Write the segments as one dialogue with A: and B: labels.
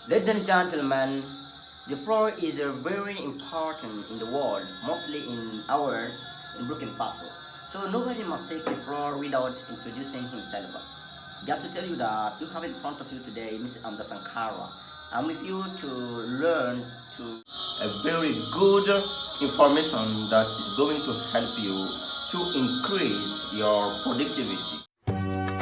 A: Ladies and gentlemen, the floor is very important in the world, mostly in ours in Burkina Faso. So nobody must take the floor without introducing himself. Just to tell you that you have in front of you today Mr. Amza Sankara. I'm with you to learn to a very good information that is going to help you to increase your productivity.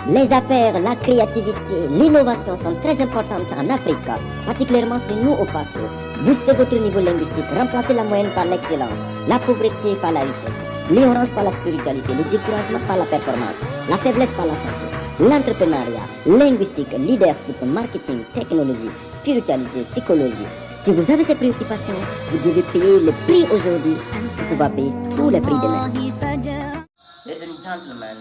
B: Les affaires, la créativité, l'innovation sont très importantes en Afrique, particulièrement chez nous au Faso. Boostez votre niveau linguistique, remplacez la moyenne par l'excellence, la pauvreté par la richesse, l'ignorance par la spiritualité, le découragement par la performance, la faiblesse par la santé, l'entrepreneuriat, linguistique, leadership, marketing, technologie, spiritualité, psychologie. Si vous avez ces préoccupations, vous devez payer le prix aujourd'hui pour pouvoir payer tous les prix demain.
A: Ladies and gentlemen,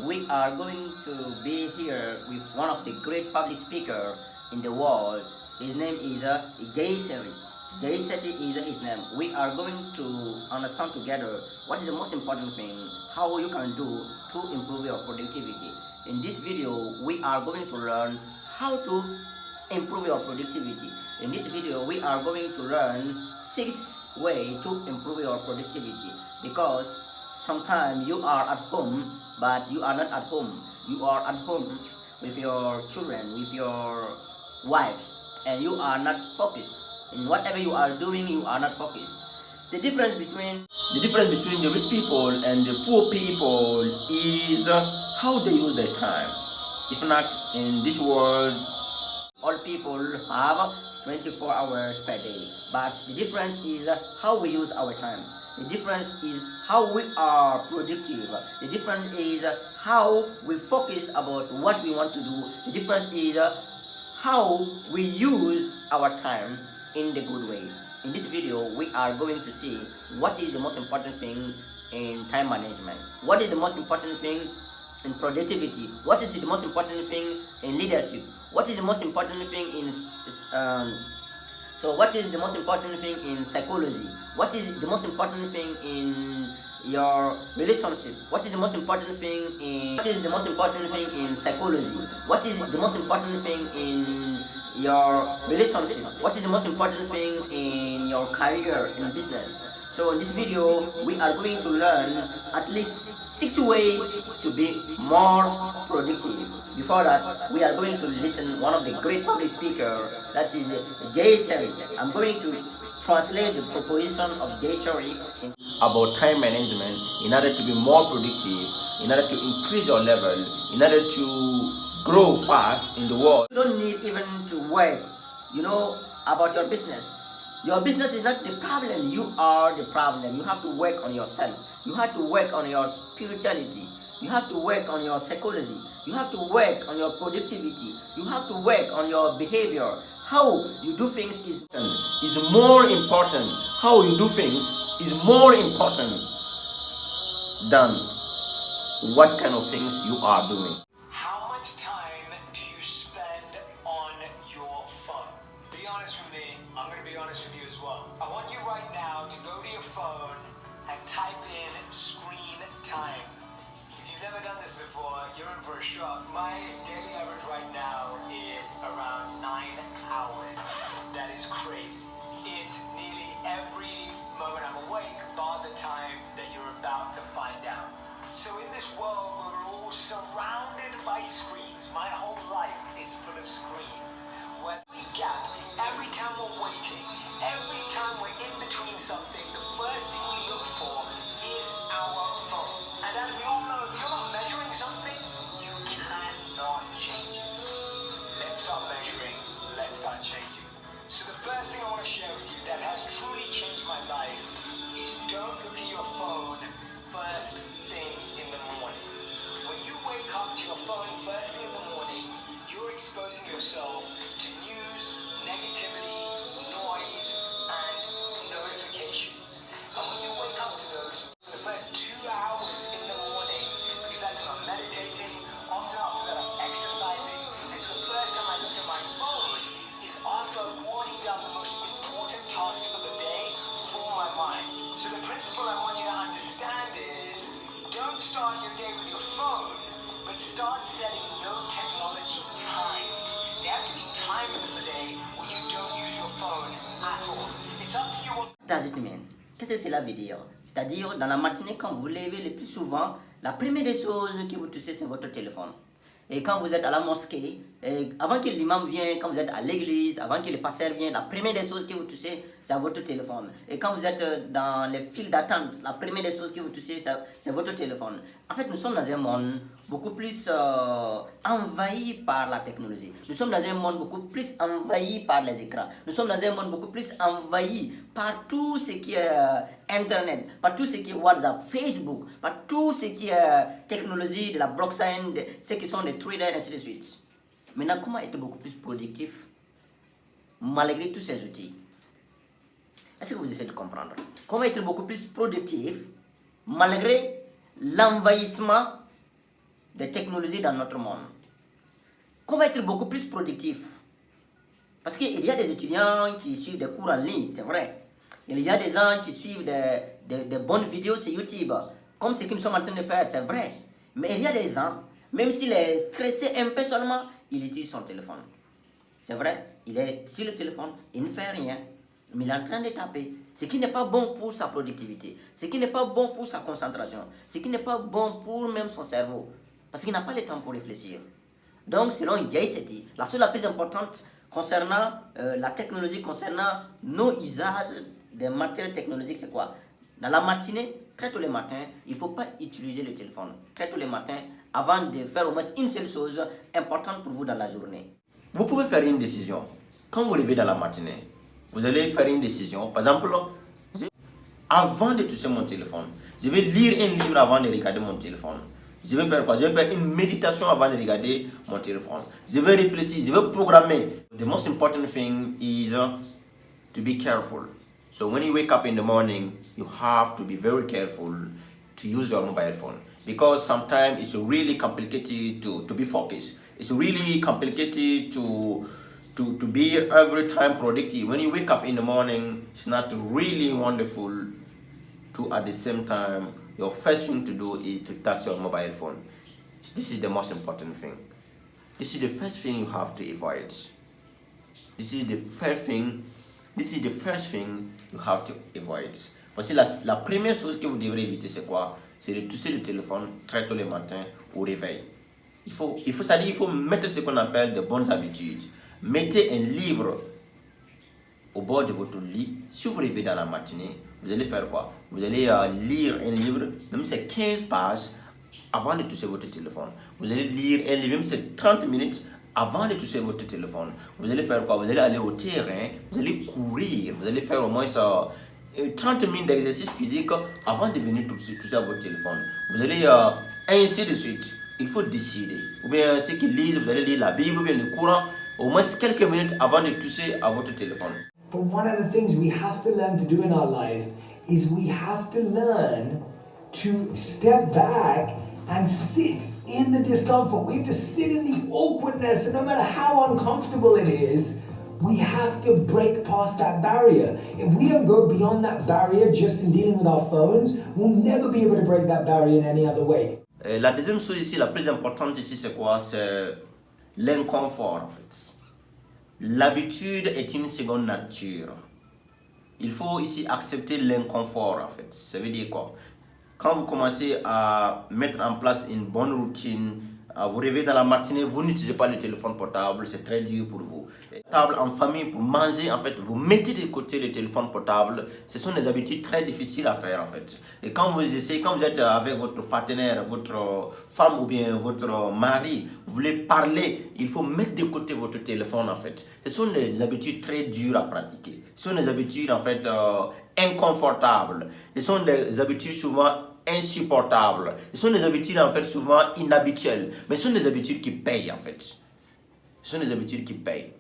A: we are going to be here with one of the great public speakers in the world. His name is Jay Seri. Jay Seti is his name. We are going to understand together what is the most important thing, how you can do to improve your productivity. In this video, we are going to learn how to improve your productivity. In this video, we are going to learn 6 ways to improve your productivity, because sometimes you are at home but you are not at home. You are at home with your children, with your wives, and you are not focused. In whatever you are doing, you are not focused. The difference between the rich people and the poor people is how they use their time. If not, in this world, all people have 24 hours per day, but the difference is how we use our times. The difference is how we are productive. The difference is how we focus about what we want to do. The difference is how we use our time in the good way. In this video, we are going to see what is the most important thing in time management. What is the most important thing in productivity? What is the most important thing in leadership? What is the most important thing in what is the most important thing in psychology? What is the most important thing in your relationship? What is the most important thing in psychology? What is the most important thing in your relationship? What is the most important thing in your career in business? So in this video, we are going to learn at least 6 ways to be more productive. Before that, we are going to listen one of the great public speakers, that is Jay Seri. I'm going to translate the proposition of Jay Seri about time management in order to be more productive, in order to increase your level, in order to grow fast in the world. You don't need even to work, about your business. Your business is not the problem, you are the problem. You have to work on yourself. You have to work on your spirituality. You have to work on your psychology. You have to work on your productivity. You have to work on your behavior. How you do things is more important. How you do things is more important than what kind of things you are doing.
C: How much time do you spend on your phone? Be honest with me. I'm going to be honest with you as well. I want you right now to go to your phone and type in screen time. If you've never done this before, you're in for a shock. My daily average right now is around 9 hours. That is crazy. It's nearly every moment I'm awake, bar the time that you're about to find out. So in this world where we're all surrounded by screens, my whole life is full of screens. When we gap, every time we're waiting, every time we're in between something, the first thing we look for is our phone. And as we all know, if you're not measuring something, you cannot change it. Let's start measuring, let's start changing. So the first thing I want to share with you that has truly changed my life is don't look at your phone first thing in the morning. When you wake up to your phone first thing in the morning, you're exposing yourself
A: does it mean? Qu'est-ce que cela veut dire? C'est-à-dire, dans la matinée, quand vous vous levez le plus souvent, la première des choses qui vous touchez, c'est votre téléphone. Et quand vous êtes à la mosquée, avant que l'imam vienne, quand vous êtes à l'église, avant que le pasteur vienne, la première des choses que vous touchez, c'est votre téléphone. Et quand vous êtes dans les files d'attente, la première des choses que vous touchez, c'est votre téléphone. En fait, nous sommes dans un monde beaucoup plus envahi par la technologie. Nous sommes dans un monde beaucoup plus envahi par les écrans. Nous sommes dans un monde beaucoup plus envahi par tout ce qui est Internet, par tout ce qui est WhatsApp, Facebook, par tout ce qui est technologie, de la blockchain, de ceux qui sont des traders, ainsi de suite. Maintenant, comment être beaucoup plus productif malgré tous ces outils? Est-ce que vous essayez de comprendre? Comment être beaucoup plus productif malgré l'envahissement des technologies dans notre monde? Comment être beaucoup plus productif? Parce qu'il y a des étudiants qui suivent des cours en ligne, c'est vrai. Il y a des gens qui suivent des bonnes vidéos sur YouTube, comme ce que nous sommes en train de faire, c'est vrai. Mais il y a des gens, même s'il est stressé un peu seulement, il utilise son téléphone. C'est vrai, il est sur le téléphone, il ne fait rien, mais il est en train de taper. Ce qui n'est pas bon pour sa productivité, ce qui n'est pas bon pour sa concentration, ce qui n'est pas bon pour même son cerveau, parce qu'il n'a pas le temps pour réfléchir. Donc, selon Gay Seti, la chose la plus importante concernant la technologie, concernant nos usages des matériels technologiques, c'est quoi? Dans la matinée, très tôt le matin, il ne faut pas utiliser le téléphone. Très tôt le matin, avant de faire au moins une seule chose importante pour vous dans la journée. Vous pouvez faire une décision. Quand vous levez dans la matinée, vous allez faire une décision. Par exemple, avant de toucher mon téléphone, je vais lire un livre avant de regarder mon téléphone. Je vais faire quoi? Je vais faire une méditation avant de regarder mon téléphone. Je vais réfléchir, je vais programmer. The most important thing is to be careful. So when you wake up in the morning, you have to be very careful to use your mobile phone. Because sometimes it's really complicated to be focused. It's really complicated to be every time productive. When you wake up in the morning, it's not really wonderful to at the same time, your first thing to do is to touch your mobile phone. This is the most important thing. This is the first thing you have to avoid. This is the first thing you have to avoid. Voici la première chose que vous devrez éviter, c'est quoi? C'est de toucher le téléphone très tôt le matin au réveil. Il faut mettre ce qu'on appelle de bonnes habitudes. Mettez un livre au bord de votre lit. Si vous rêvez dans la matinée, vous allez faire quoi? Vous allez lire un livre, même si c'est 15 pages, avant de toucher votre téléphone. Vous allez lire un livre, même si c'est 30 minutes, avant de toucher votre téléphone. Vous allez faire quoi? Vous allez aller au terrain, vous allez courir, vous allez faire au moins 30 minutes d'exercice physique avant de venir toucher à votre téléphone. Vous allez ainsi de suite. Il faut décider. Ou bien ceux qui lisent, vous allez lire la Bible ou bien le Coran, au moins quelques minutes avant de toucher à votre téléphone.
C: But one of the things we have to learn to do in our life is we have to learn to step back and sit in the discomfort. We have to sit in the awkwardness, and no matter how uncomfortable it is, we have to break past that barrier. If we don't go beyond that barrier just in dealing with our phones, we'll never be able to break that barrier in any other way.
A: La deuxième chose ici, la plus importante ici, c'est quoi? C'est l'inconfort en fait. L'habitude est une seconde nature. Il faut ici accepter l'inconfort en fait. Ça veut dire quoi? Quand vous commencez à mettre en place une bonne routine, vous réveillez dans la matinée, vous n'utilisez pas le téléphone portable, c'est très dur pour vous. Table en famille pour manger, en fait, vous mettez de côté le téléphone portable. Ce sont des habitudes très difficiles à faire en fait. Et quand vous essayez, quand vous êtes avec votre partenaire, votre femme ou bien votre mari, vous voulez parler, il faut mettre de côté votre téléphone en fait. Ce sont des habitudes très dures à pratiquer. Ce sont des habitudes en fait inconfortables. Ce sont des habitudes souvent insupportables. Ce sont des habitudes en fait souvent inhabituelles, mais ce sont des habitudes qui payent en fait. Ce sont des habitudes qui payent.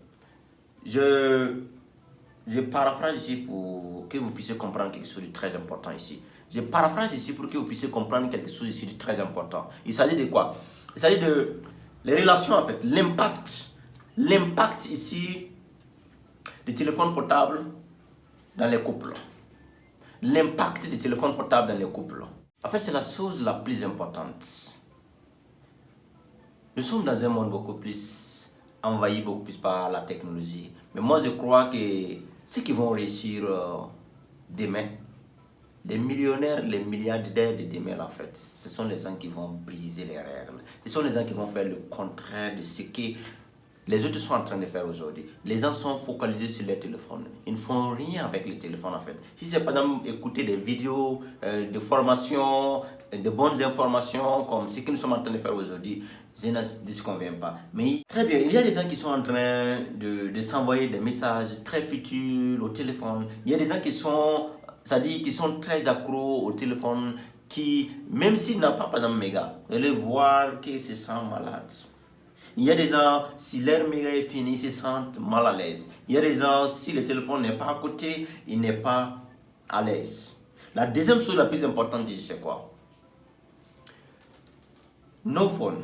A: Je paraphrase ici pour que vous puissiez comprendre quelque chose de très important ici. Je paraphrase ici pour que vous puissiez comprendre quelque chose ici de très important. Il s'agit de quoi? Il s'agit de les relations en fait, l'impact ici du téléphone portable dans les couples. L'impact du téléphone portable dans les couples. En fait, c'est la chose la plus importante. Nous sommes dans un monde beaucoup plus envahi, beaucoup plus par la technologie. Mais moi, je crois que ceux qui vont réussir demain, les millionnaires, les milliardaires de demain, en fait, ce sont les gens qui vont briser les règles. Ce sont les gens qui vont faire le contraire de ce que les autres sont en train de faire aujourd'hui. Les gens sont focalisés sur les téléphones. Ils ne font rien avec les téléphones, en fait. Si c'est par exemple écouter des vidéos de formation, de bonnes informations, comme ce que nous sommes en train de faire aujourd'hui, je ne disconviens pas. Mais très bien, il y a des gens qui sont en train de s'envoyer des messages très futiles au téléphone. Il y a des gens qui sont, c'est-à-dire qui sont très accros au téléphone, qui, même s'ils n'ont pas, par exemple, méga, vous allez voir qu'ils se sentent malades. Il y a des gens, si leur méga est fini, ils se sentent mal à l'aise. Il y a des gens, si le téléphone n'est pas à côté, il n'est pas à l'aise. La deuxième chose la plus importante ici, c'est quoi? No phone.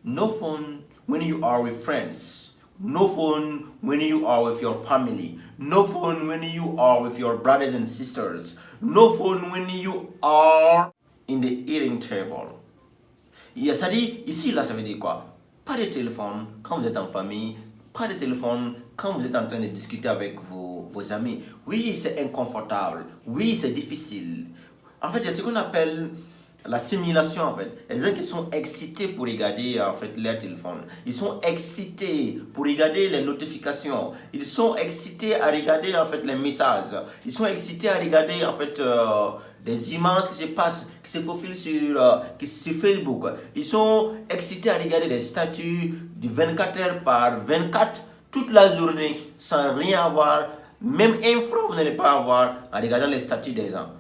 A: No phone when you are with friends. No phone when you are with your family. No phone when you are with your brothers and sisters. No phone when you are in the eating table. Ça dit, ici, là, ça veut dire quoi? Pas de téléphone quand vous êtes en famille, pas de téléphone quand vous êtes en train de discuter avec vos amis. Oui, c'est inconfortable. Oui, c'est difficile. En fait, il y a ce qu'on appelle la simulation, en fait. Il y a des gens qui sont excités pour regarder, en fait, leur téléphone. Ils sont excités pour regarder les notifications. Ils sont excités à regarder, en fait, les messages. Ils sont excités à regarder, en fait, des images qui se passent, qui se faufilent sur Facebook. Ils sont excités à regarder des statuts de 24 heures par 24, toute la journée, sans rien avoir. Même info, vous n'allez pas avoir en regardant les statuts des gens.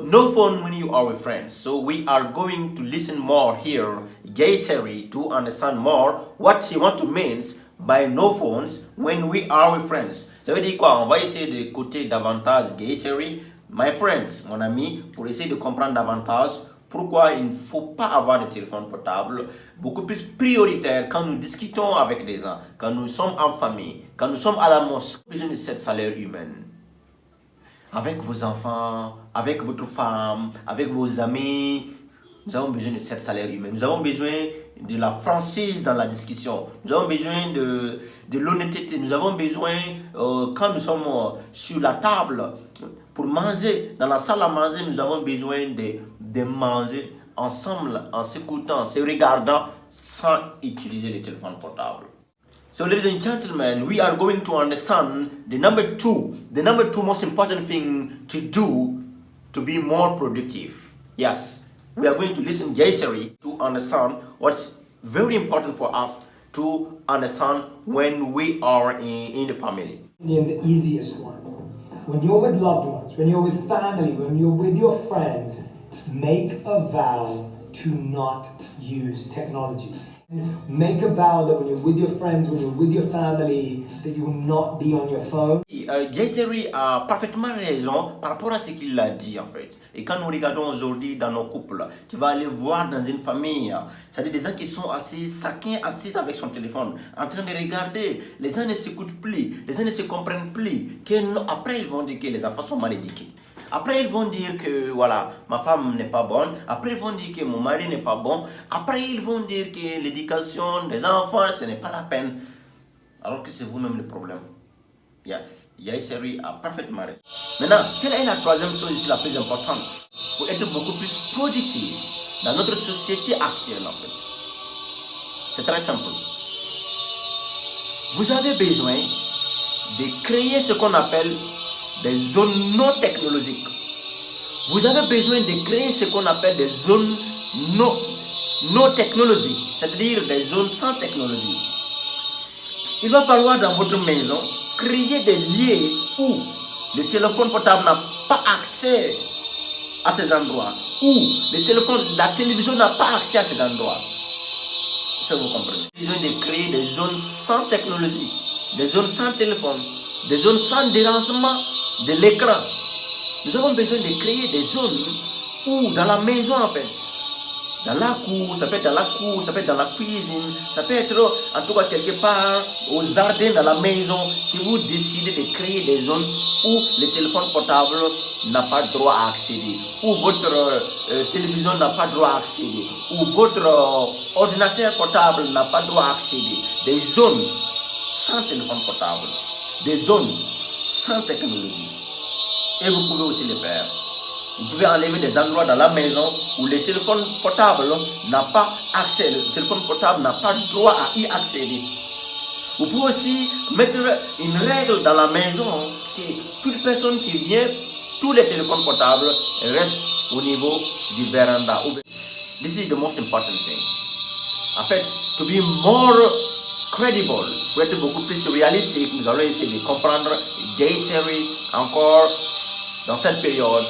A: No phone when you are with friends. So we are going to listen more here, Gayseri, to understand more what he want to mean by no phones when we are with friends. Ça veut dire quoi? On va essayer d'écouter davantage Gayseri, my friends, mon ami, pour essayer de comprendre davantage pourquoi il ne faut pas avoir de téléphone portable, beaucoup plus prioritaire quand nous discutons avec des gens, quand nous sommes en famille, quand nous sommes à la mosquée. Besoin de cette chaleur humaine. Avec vos enfants, avec votre femme, avec vos amis, nous avons besoin de cette chaleur humaine. Nous avons besoin de la franchise dans la discussion. Nous avons besoin de l'honnêteté. Nous avons besoin, quand nous sommes sur la table, pour manger, dans la salle à manger, nous avons besoin de manger ensemble, en s'écoutant, en se regardant, sans utiliser le téléphone portable. So, ladies and gentlemen, we are going to understand the number two most important thing to do to be more productive. Yes, we are going to listen Gayseri to understand what's very important for us to understand when we are in the family.
C: And the easiest one. When you're with loved ones, when you're with family, when you're with your friends, make a vow to not use technology. Make a vow that when you're with your friends, when you're with your family, that you will not be on your phone.
A: Gayseri a parfaitement raison par rapport à ce qu'il a dit en fait. Et quand nous regardons aujourd'hui dans nos couples, tu vas aller voir dans une famille, c'est-à-dire des gens qui sont assis, chacun assis avec son téléphone, en train de regarder. Les gens ne s'écoutent plus, les gens ne se comprennent plus. Après, ils vont dire que les enfants sont mal éduqués. Après, ils vont dire que voilà, ma femme n'est pas bonne. Après, ils vont dire que mon mari n'est pas bon. Après, ils vont dire que l'éducation des enfants, ce n'est pas la peine. Alors que c'est vous-même le problème. Yes, Gayseri a parfaitement raison. Maintenant, quelle est la troisième chose ici la plus importante pour être beaucoup plus productif dans notre société actuelle en fait? C'est très simple. Vous avez besoin de créer ce qu'on appelle des zones non technologiques. Vous avez besoin de créer ce qu'on appelle des zones non technologiques, c'est-à-dire des zones sans technologie. Il va falloir dans votre maison créer des lieux où le téléphone portable n'a pas accès à ces endroits, où la télévision n'a pas accès à ces endroits. Ça vous comprenez? Nous avons besoin de créer des zones sans technologie, des zones sans téléphone, des zones sans dérangement de l'écran. Nous avons besoin de créer des zones où, dans la maison en fait, dans la cour, ça peut être dans la cour, ça peut être dans la cuisine, ça peut être en tout cas quelque part au jardin, dans la maison, que vous décidez de créer des zones où le téléphone portable n'a pas droit à accéder, où votre télévision n'a pas droit à accéder, où votre ordinateur portable n'a pas droit à accéder. Des zones sans téléphone portable, des zones sans technologie. Et vous pouvez aussi le faire. Vous pouvez enlever des endroits dans la maison où le téléphone portable n'a pas accès. Le téléphone portable n'a pas droit à y accéder. Vous pouvez aussi mettre une règle dans la maison que toute personne qui vient, tous les téléphones portables restent au niveau du véranda. This is the most important thing. En fait, to be more credible, pour être beaucoup plus réalistique, nous allons essayer de comprendre J-Series encore dans cette période.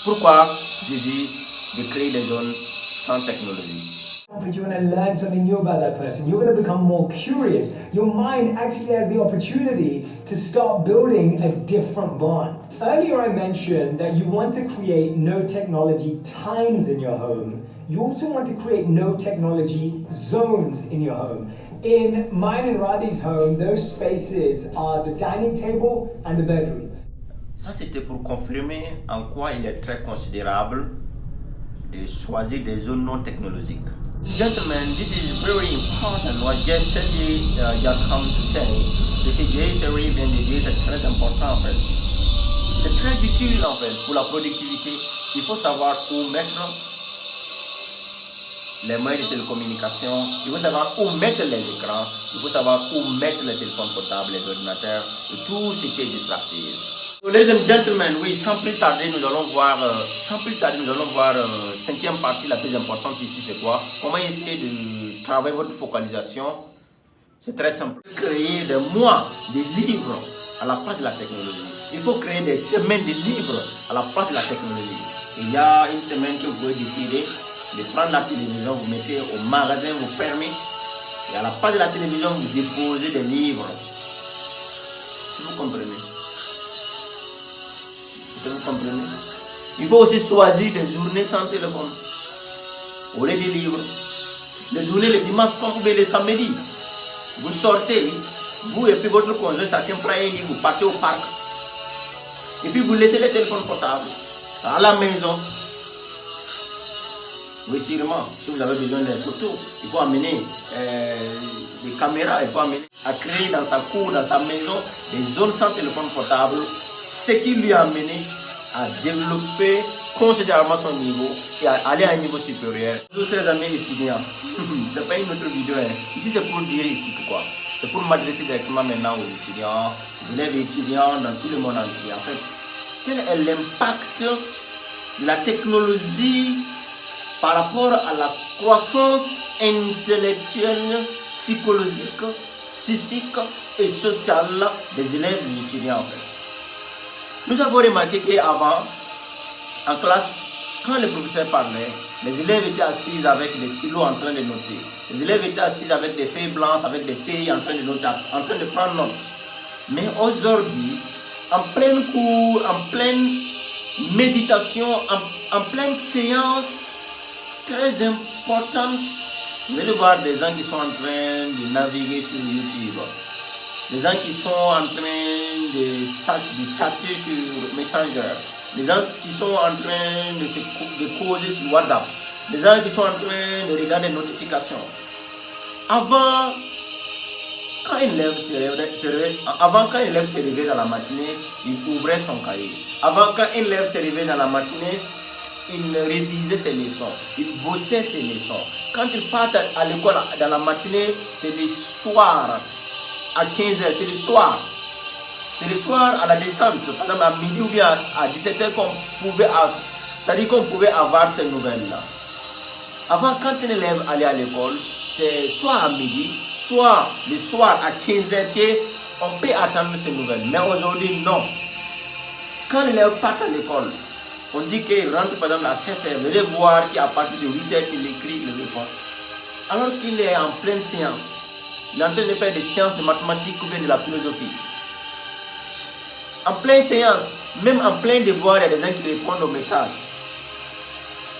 A: Pourquoi j'ai dit de créer des zones sans technologie.
C: You're going to learn something new about that person. You're going to become more curious. Your mind actually has the opportunity to start building a different bond. Earlier I mentioned that you want to create no technology times in your home. You also want to create no technology zones in your home. In mine and Radhi's home, those spaces are the dining table and the bedroom.
A: Ça, c'était pour confirmer en quoi il est très considérable de choisir des zones non technologiques. Gentlemen, this is very important. What J-Series just come to say, c'est que J-Series vient de dire c'est très important en fait. C'est très utile en fait pour la productivité. Il faut savoir où mettre les moyens de télécommunication, il faut savoir où mettre les écrans, il faut savoir où mettre les téléphones portables, les ordinateurs et tout ce qui est distractif. So, ladies and gentlemen, oui, sans plus tarder, nous allons voir cinquième partie la plus importante ici, c'est quoi? Comment essayer de travailler votre focalisation? C'est très simple. Créer des mois de livres à la place de la technologie. Il faut créer des semaines de livres à la place de la technologie. Il y a une semaine que vous pouvez décider de prendre la télévision, vous mettez au magasin, vous fermez, et à la place de la télévision, vous déposez des livres. Si vous comprenez. Vous comprenez? Il faut aussi choisir des journées sans téléphone. Au lieu des livres. Les journées, les dimanches, comme les samedis. Vous sortez, vous et puis votre conjoint, chacun prend un livre, vous partez au parc. Et puis vous laissez les téléphones portables à la maison. Oui, sûrement, si vous avez besoin des photos, il faut amener des caméras, il faut amener à créer dans sa cour, dans sa maison, des zones sans téléphone portable, ce qui lui a amené à développer considérablement son niveau et à aller à un niveau supérieur. Tous ces amis étudiants, c'est pas une autre vidéo, hein. Ici c'est pour dire ici que quoi. C'est pour m'adresser directement maintenant aux étudiants, aux élèves et étudiants dans tout le monde entier. En fait, quel est l'impact de la technologie par rapport à la croissance intellectuelle, psychologique, physique et sociale des élèves et étudiants en fait. Nous avons remarqué qu'avant, en classe, quand le professeur parlait, les élèves étaient assis avec des stylos en train de noter. Les élèves étaient assis avec des feuilles blanches, avec des feuilles en train de noter, en train de prendre note. Mais aujourd'hui, en plein cours, en pleine méditation, en pleine séance très importante, vous allez voir des gens qui sont en train de naviguer sur YouTube. Des gens qui sont en train de chatter sur Messenger. Des gens qui sont en train de causer sur WhatsApp. Des gens qui sont en train de regarder les notifications. Avant, quand un élève se réveillait dans la matinée, il ouvrait son cahier. Avant, quand un élève se réveillait dans la matinée, il révisait ses leçons, il bossait ses leçons. Quand il part à l'école dans la matinée, c'est le soir, à 15h, c'est le soir. C'est le soir à la descente, par exemple à midi ou bien à 17h c'est-à-dire qu'on pouvait avoir ces nouvelles-là. Avant, quand un élève allait à l'école, c'est soit à midi, soit le soir à 15h qu'on peut attendre ces nouvelles. Mais aujourd'hui, non. Quand l'élève part à l'école, on dit qu'il rentre par exemple à 7h, vous allez voir qu'à partir de 8h qu'il écrit, il répond. Alors qu'il est en pleine science, il est en train de faire des sciences de mathématiques ou bien de la philosophie. En pleine séance, même en plein devoir, il y a des gens qui répondent aux messages.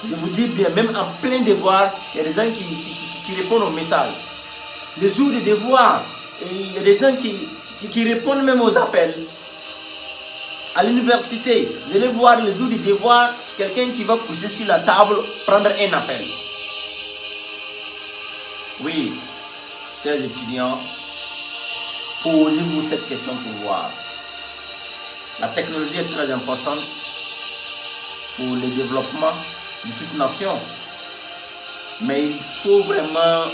A: Je vous dis bien, même en plein devoir, il y a des gens qui répondent aux messages. Les jours de devoir, il y a des gens qui répondent même aux appels. À l'université, vous allez voir le jour du devoir, quelqu'un qui va pousser sur la table, prendre un appel. Oui, chers étudiants, posez-vous cette question pour voir. La technologie est très importante pour le développement de toute nation. Mais il faut vraiment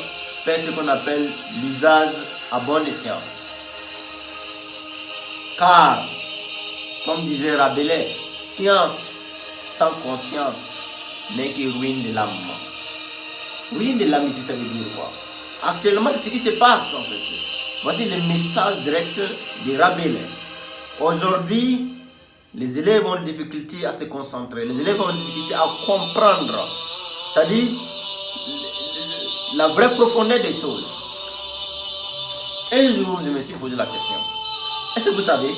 A: faire ce qu'on appelle l'usage à bon escient. Car, comme disait Rabelais, science sans conscience n'est que ruine de l'âme. Ruine de l'âme ici, ça veut dire quoi? Actuellement, c'est ce qui se passe en fait. Voici le message direct de Rabelais. Aujourd'hui, les élèves ont des difficultés à se concentrer. Les élèves ont des difficultés à comprendre. C'est-à-dire la vraie profondeur des choses. Un jour, je me suis posé la question. Est-ce que vous savez,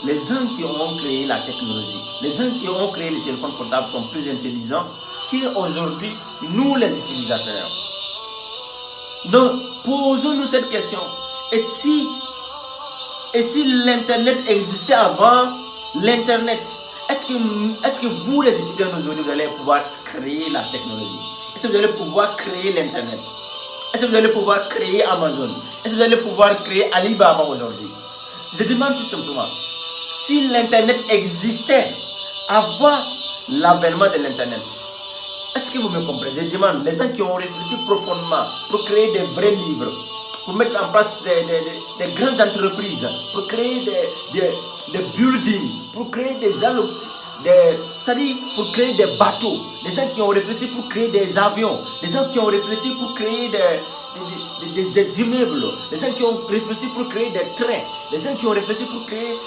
A: les gens qui ont créé la technologie, les gens qui ont créé les téléphones portables sont plus intelligents qu'aujourd'hui, nous les utilisateurs. Donc, posons-nous cette question. Et si l'Internet existait avant l'Internet, est-ce que vous les étudiants aujourd'hui, vous allez pouvoir créer la technologie? Est-ce que vous allez pouvoir créer l'Internet? Est-ce que vous allez pouvoir créer Amazon? Est-ce que vous allez pouvoir créer Alibaba aujourd'hui? Je demande tout simplement, si l'Internet existait avant l'avènement de l'Internet, est-ce que vous me comprenez? Je demande, les gens qui ont réfléchi profondément pour créer des vrais livres, pour mettre en place des grandes entreprises, pour créer des buildings, pour créer c'est-à-dire pour créer des bateaux, les gens qui ont réfléchi pour créer des avions, les gens qui ont réfléchi pour créer des immeubles, les gens qui ont réfléchi pour créer des trains, les gens qui ont réfléchi pour créer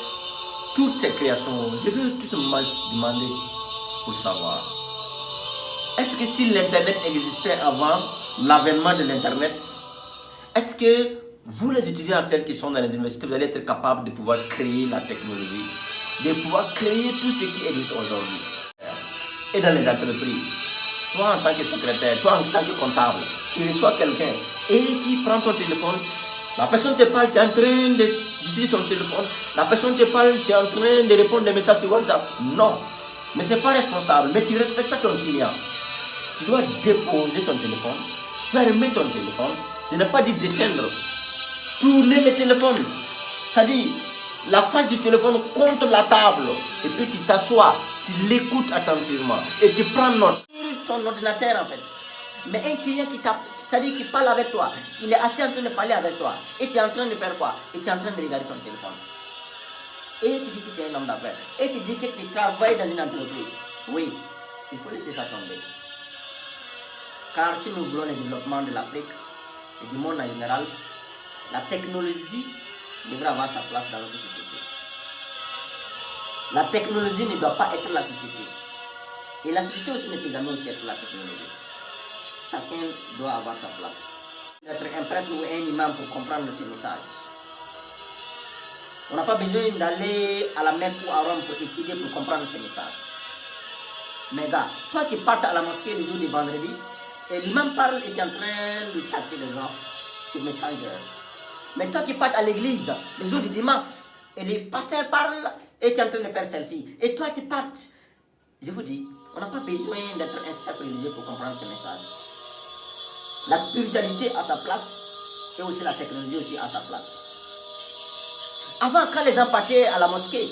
A: toutes ces créations. Je veux tout simplement demander pour savoir, est-ce que si l'Internet existait avant l'avènement de l'Internet, est-ce que vous les étudiants actuels qui sont dans les universités, vous allez être capables de pouvoir créer la technologie, de pouvoir créer tout ce qui existe aujourd'hui? Et dans les entreprises, toi en tant que secrétaire, toi en tant que comptable, tu reçois quelqu'un et tu prends ton téléphone, la personne te parle, tu es en train d'utiliser ton téléphone, la personne te parle, tu es en train de répondre des messages sur WhatsApp. Non, mais ce n'est pas responsable, mais tu respectes pas ton client. Tu dois déposer ton téléphone, fermer ton téléphone, je n'ai pas dit d'éteindre, tourner le téléphone, c'est-à-dire la face du téléphone contre la table, et puis tu t'assois, tu l'écoutes attentivement, et tu prends note. Ton ordinateur en fait. Mais un client qui tape, c'est-à-dire qui parle avec toi, il est assis en train de parler avec toi, et tu es en train de faire quoi? Et tu es en train de regarder ton téléphone. Et tu dis que tu es un homme d'affaires, et tu dis que tu travailles dans une entreprise. Oui, il faut laisser ça tomber. Car si nous voulons le développement de l'Afrique et du monde en général, la technologie devrait avoir sa place dans notre société. La technologie ne doit pas être la société. Et la société aussi ne peut jamais aussi être la technologie. Chacun doit avoir sa place. D'être un prêtre ou un imam pour comprendre ce message. On n'a pas besoin d'aller à la Mecque ou à Rome pour étudier, pour comprendre ce message. Mais gars, toi qui partes à la mosquée le jour du vendredi, et l'imam parle et tu es en train de tâter les gens sur Messenger. Mais toi qui partes à l'église le jour du dimanche, et le pasteur parle et tu es en train de faire selfie. Et toi tu partes. Je vous dis, on n'a pas besoin d'être un chef religieux pour comprendre ce message. La spiritualité a sa place et aussi la technologie aussi a sa place. Avant, quand les gens partaient à la mosquée,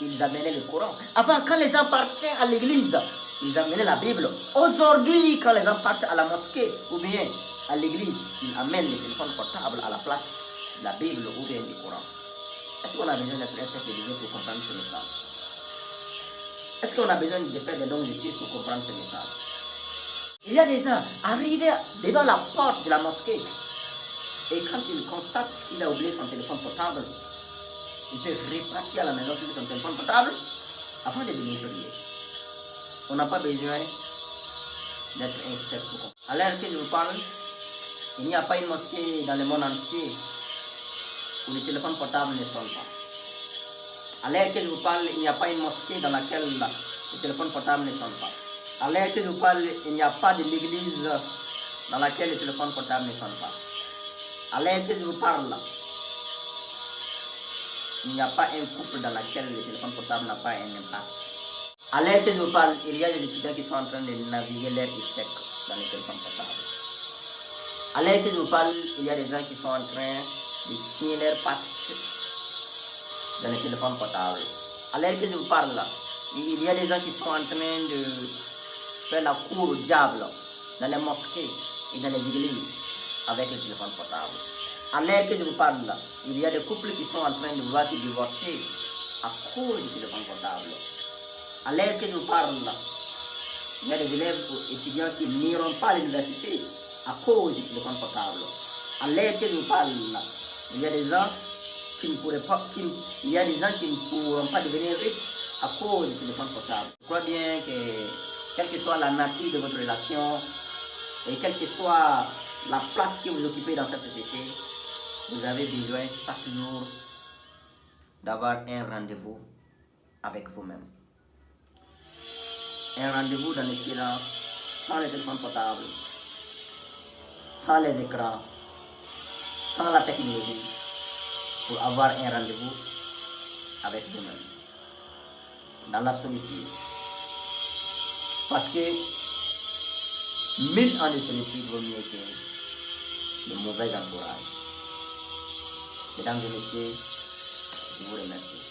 A: ils amenaient le Coran. Avant, quand les gens partaient à l'église, ils amenaient la Bible. Aujourd'hui, quand les gens partent à la mosquée ou bien à l'église, ils amènent le téléphone portable à la place de la Bible ou bien du Coran. Est-ce qu'on a besoin d'être un chef religieux pour comprendre ce message? Est-ce qu'on a besoin de faire des longues études pour comprendre ce message? Il y a des gens arrivés devant la porte de la mosquée et quand ils constatent qu'il a oublié son téléphone portable, il peut repartir à la maison sur son téléphone portable avant de venir prier. On n'a pas besoin d'être un chef pour comprendre. À l'heure que je vous parle, il n'y a pas une mosquée dans le monde entier où le téléphone portable ne sonne pas. À l'heure que je vous parle, il n'y a pas une mosquée dans laquelle le téléphone portable ne sonne pas. À l'heure que je vous parle, il n'y a pas de l'église dans laquelle le téléphone portable ne sonne pas. À l'heure que je vous parle, il n'y a pas un couple dans lequel le téléphone portable n'a pas un impact. À l'heure que je vous parle, il y a des étudiants qui sont en train de naviguer l'air sec dans le téléphone portable. À l'heure que je vous parle, il y a des gens qui sont en train de signer leur pacte dans le téléphone portable. À l'heure que je vous parle là, il y a des gens qui sont en train de faire la cour au diable dans les mosquées et dans les églises avec le téléphone portable. À l'heure que je vous parle là, il y a des couples qui sont en train de vouloir se divorcer à cause du téléphone portable. À l'heure que je vous parle là, il y a des élèves ou étudiants qui n'iront pas à l'université à cause du téléphone portable. À l'heure que je vous parle là, il y a des gens qui ne pourraient pas, il y a des gens qui ne pourront pas devenir riches à cause du téléphone portable. Je crois bien que quelle que soit la nature de votre relation et quelle que soit la place que vous occupez dans cette société, vous avez besoin chaque jour d'avoir un rendez-vous avec vous-même. Un rendez-vous dans le silence, sans les téléphones portables, sans les écrans, sans la technologie, pour avoir un rendez-vous avec vous-même, dans la solitude. Parce que 1000 ans de solitude vaut mieux que de mauvais entourage. Mesdames et messieurs, je vous remercie.